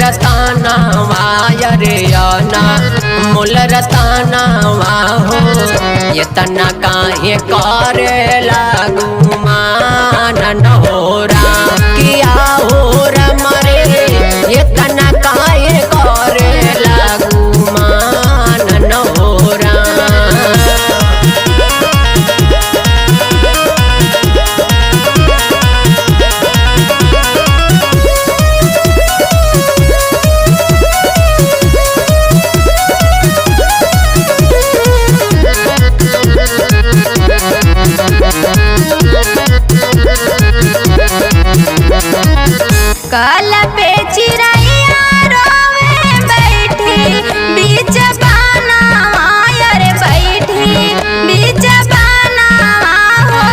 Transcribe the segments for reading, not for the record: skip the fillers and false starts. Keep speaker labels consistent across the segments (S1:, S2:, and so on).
S1: रतानावा रे आना मोल रतानावा हो ये तना काहे करे लागू मान हो राम किया हो राम रे ये तना काहे करे लागू मान हो राम।
S2: कल पे चिड़ैया रोवे बैठी बीच बनावा रे बैठी बीच बनावा हो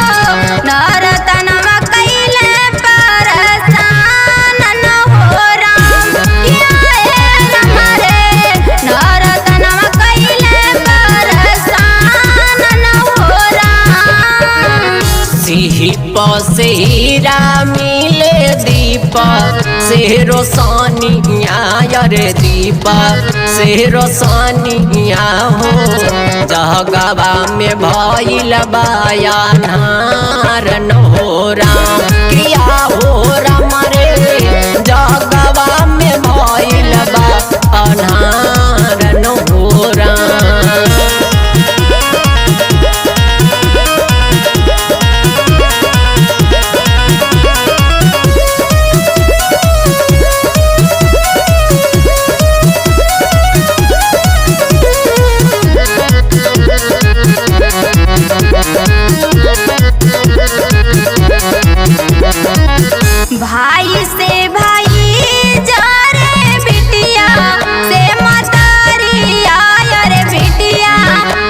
S2: नरतनवा कैले परेशान न हो राम किया है हमारे नरतनवा कैले परेशान न हो राम।
S1: सिही पसेरा मिले दीपा से रोशनिया रे दीपा से रोशनिया हो जगवा में भइल बयानार न हो राम किया हो राम रे जगवा में भइल बयानार न हो राम।
S2: भाई से भाई जा रे बिटिया से मतारिया रे बिटिया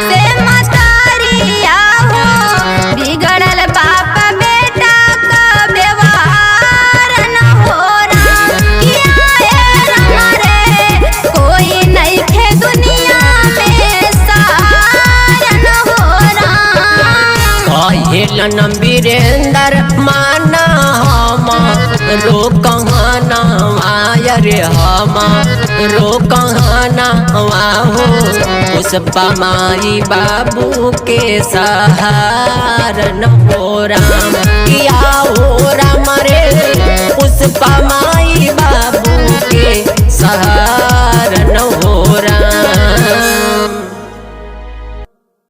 S2: से मतारिया हो बिगड़ल बाप बेटा का व्यवहार न हो राम किया है राम रे कोई नहीं थे दुनिया में सहारा न हो राम।
S1: कहेलन वीरेंद्र माना रो कहना रे हम रो कहना हो पुष्पा माई बाबू के सहारा न हो राम